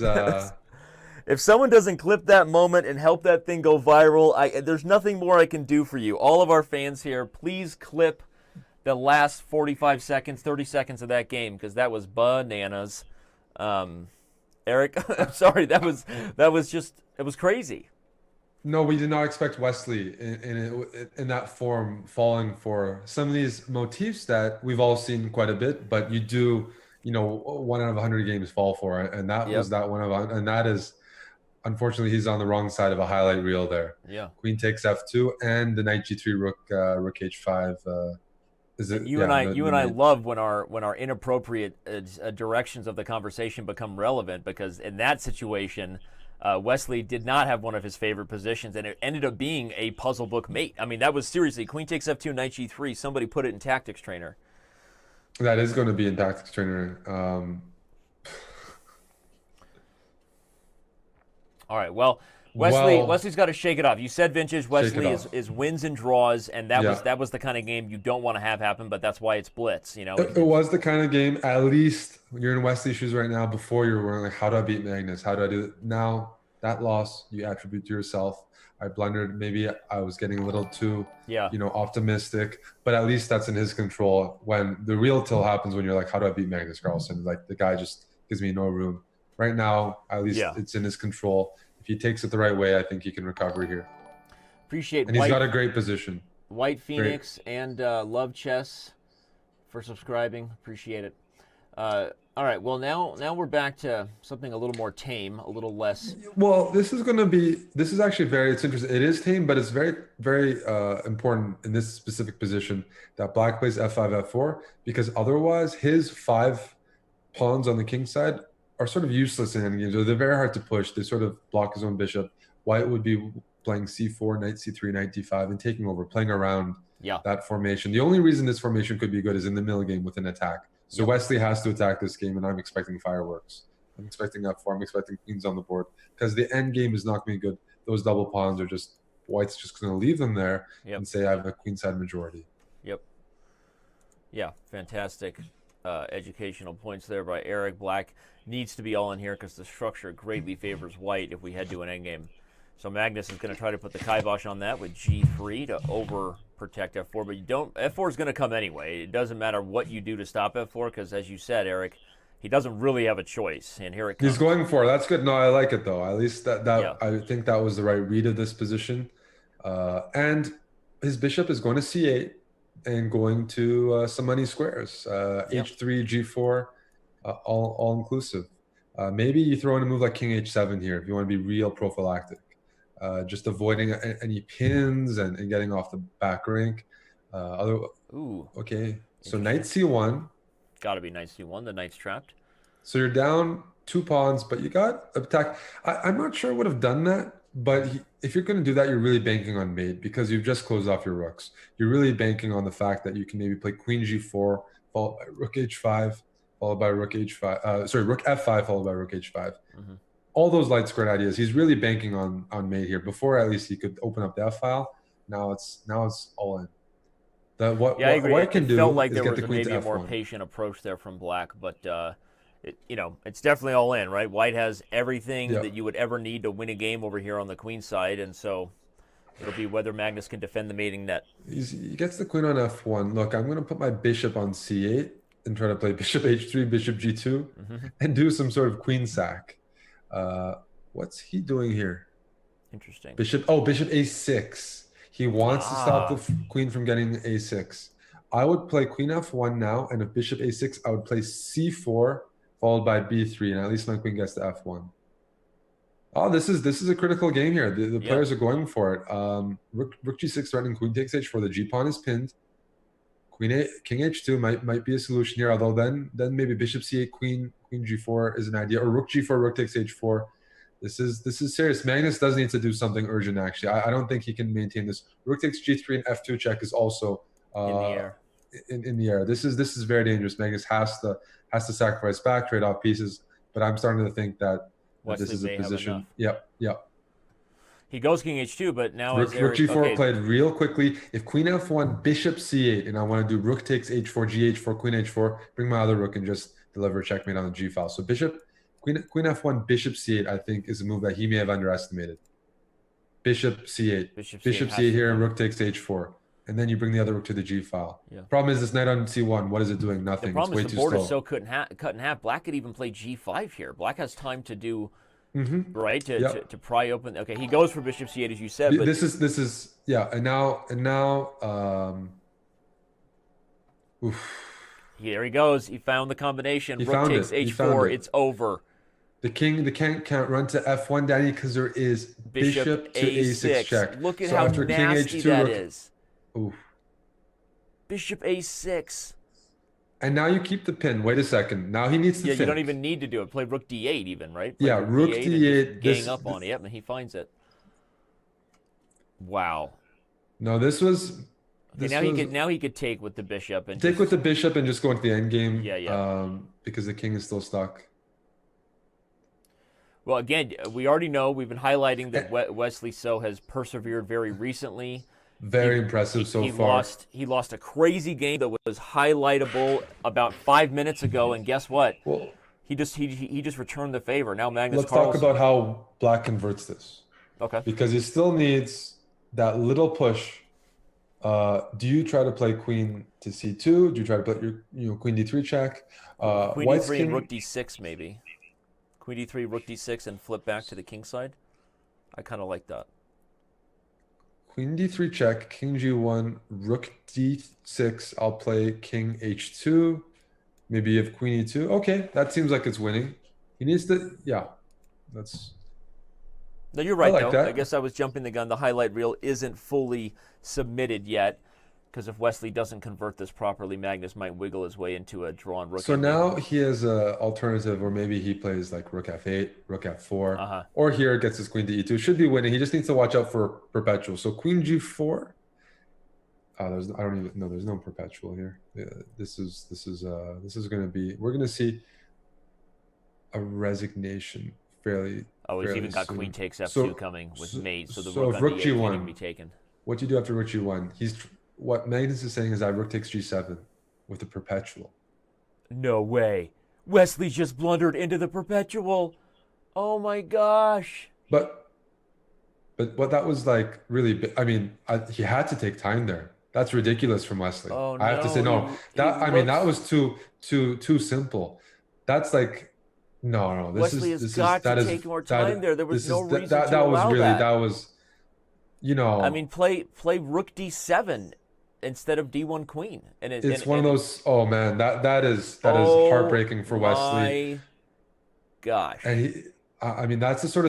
Uh, If someone doesn't clip that moment and help that thing go viral, there's nothing more I can do for you. All of our fans here, please clip the last 45 seconds, 30 seconds of that game because that was bananas. Um, Eric, I'm sorry, that was just it was crazy. no, we did not expect Wesley in that form falling for some of these motifs that we've all seen quite a bit, but you do, 1 out of 100 games fall for it, and that was Yep. that and that is unfortunately he's on the wrong side of a highlight reel there. Yeah. Queen takes F2 and the knight G3 rook H5 is it And yeah you the and I knight. love when our inappropriate directions of the conversation become relevant because in that situation, Wesley did not have one of his favorite positions, and it ended up being a puzzle book mate. I mean, that was seriously Queen takes F2, Knight G3. Somebody put it in Tactics Trainer. That is going to be in tactics trainer. All right, well. Well, Wesley's got to shake it off. You said vintage. shake it Wesley off. is wins and draws, and Yeah. that was the kind of game you don't want to have happen. But that's why it's blitz. You know, It was the kind of game, at least when you're in Wesley shoes right now, before you were wondering, like, how do I beat Magnus? How do I do it? Now, that loss you attribute to yourself. I blundered. Maybe I was getting a little too, yeah, optimistic, but at least that's in his control. When the real till happens, when you're like, how do I beat Magnus Carlsen? Like, the guy just gives me no room. Right now, at least yeah. it's in his control. If he takes it the right way, I think he can recover here. Appreciate And he's got a great position. White Great. Phoenix and Love Chess for subscribing. Appreciate it. All right. Well, now we're back to something a little more tame, a little less. Well, this is actually it's interesting. It is tame, but it's very, very important in this specific position that black plays F5, F4, because otherwise his 5 pawns on the king side are sort of useless in any games. They're very hard to push. They sort of block his own bishop. White would be playing C4, knight C3, knight D5, and taking over, playing around Yeah. that formation. The only reason this formation could be good is in the middle game with an attack. So Yep. Wesley has to attack this game, and I'm expecting fireworks. I'm expecting F4. I'm expecting queens on the board because the end game is not going to be good. Those double pawns are just White's just going to leave them there Yep. and say I have a queenside majority. Yep. Yeah. Fantastic. Educational points there by Eric. Black needs to be all in here because the structure greatly favors white if we head to an endgame. So Magnus is going to try to put the kibosh on that with G3 to over protect F4, but you don't. F4 is going to come anyway. It doesn't matter what you do to stop F4 because, as you said, Eric, he doesn't really have a choice, and here it He's comes. going for it. That's good. No, I like it though. At least Yeah. I think that was the right read of this position. And his bishop is going to C8 and going to some money squares. Yep. H3, G4, all inclusive. Maybe you throw in a move like King H7 here if you want to be real prophylactic. Just avoiding any pins and getting off the back rank. Ooh. Okay, so knight C1. Got to be knight C1. The knight's trapped. So you're down 2 pawns, but you got attack. I'm not sure I would have done that, but if you're going to do that, you're really banking on mate because you've just closed off your rooks. You're really banking on the fact that you can maybe play queen G4, followed by rook H5, followed by rook H5. Rook F5, followed by rook H5. Mm-hmm. All those light squared ideas. He's really banking on mate here. Before, at least he could open up the F file. Now it's all in. What I agree. White can It felt do like is there get was the queen maybe to a more F1. patient approach there from Black, but it's definitely all in, right? White has everything Yeah. that you would ever need to win a game over here on the queen side, and so it'll be whether Magnus can defend the mating net. He gets the queen on F1. Look, I'm going to put my bishop on C8 and try to play bishop H3, bishop G2, and do some sort of queen sack. What's he doing here? Interesting. Bishop A6. He wants to stop the queen from getting A6. I would play queen F1 now, and if bishop A6, I would play C4 followed by B3, and at least my queen gets to F1. Oh, this is a critical game here. The players are going for it. Rook G6 threatening queen takes H4. The G pawn is pinned. King H2 might be a solution here. Although then maybe bishop C8, queen G4 is an idea, or rook G4, rook takes H4. This is serious. Magnus does need to do something urgent. Actually, I don't think he can maintain this. Rook takes G3 and F2 check is also in the air. In the air. This is very dangerous. Magnus has to sacrifice back, trade off pieces. But I'm starting to think that this is a position. Yep. He goes King H2, but now rook G4 played real quickly. If Queen F1, Bishop C8, and I want to do Rook takes H4, G4, Queen H4, bring my other rook and just deliver a checkmate on the G file. So Bishop, Queen f1, bishop c8, I think, is a move that he may have underestimated. Bishop c8. Bishop c8 here, and rook takes h4. And then you bring the other rook to the g file. Yeah. Problem is this knight on c1. What is it doing? Nothing. The problem it's way is the too board slow. is so cut in half. Black could even play g5 here. Black has time to do right to pry open. Okay, he goes for bishop c8 as you said. But this is yeah. And now oof. Here he goes. He found the combination. He rook found takes it. h4. It's over. The king can't run to f1, Danny, because there is bishop to a6 check. Look at how nasty that is. Oof. Bishop a6. And now you keep the pin. Wait a second. Now he needs to think. You don't even need to do it. Play rook d8 even, right? Play rook d8. Gang up on it. Yep, and he finds it. Wow. No, this was... now he could take with the bishop and with the bishop and just go into the end game. Yeah. Because the king is still stuck. Well, again, we already know, we've been highlighting that Wesley So has persevered very recently. Very impressive so far. He lost a crazy game that was highlightable about 5 minutes ago, and guess what? Well, he just returned the favor. Now Magnus let's Carlsen. talk about how Black converts this. Okay. Because he still needs that little push. Do you try to play queen to c2? Do you try to play your queen d3 check? Queen d3 and rook d6 maybe. Queen d3, rook d6, and flip back to the king side. I kind of like that. Queen d3 check, king g1, rook d6. I'll play king h2. Maybe you have queen e2. Okay, that seems like it's winning. He needs to, yeah. That's... No, you're right, though. That. I guess I was jumping the gun. The highlight reel isn't fully submitted yet, because if Wesley doesn't convert this properly, Magnus might wiggle his way into a drawn rook. So now he has an alternative, or maybe he plays like rook f8, rook f4, or here gets his queen to e2. Should be winning. He just needs to watch out for perpetual. So queen g4. There's no perpetual here. Yeah, this is going to be. We're going to see a resignation fairly. Oh, he's even got soon. Queen takes f2 coming with mate, so the rook on rook d8 g1 can't be taken. What do you do after rook g1? What Magnus is saying is that rook takes g7 with the perpetual. No way. Wesley just blundered into the perpetual. Oh my gosh. But what that was like really. I mean, he had to take time there. That's ridiculous from Wesley. Oh, no, I have to say no. That was too simple. That's like. No. Wesley has got to take more time there. There was no reason to allow that. That was, I mean, play rook d7 instead of d1 queen, and it's one of those. Oh man, that is heartbreaking for Wesley. My gosh. And I mean, that's the sort of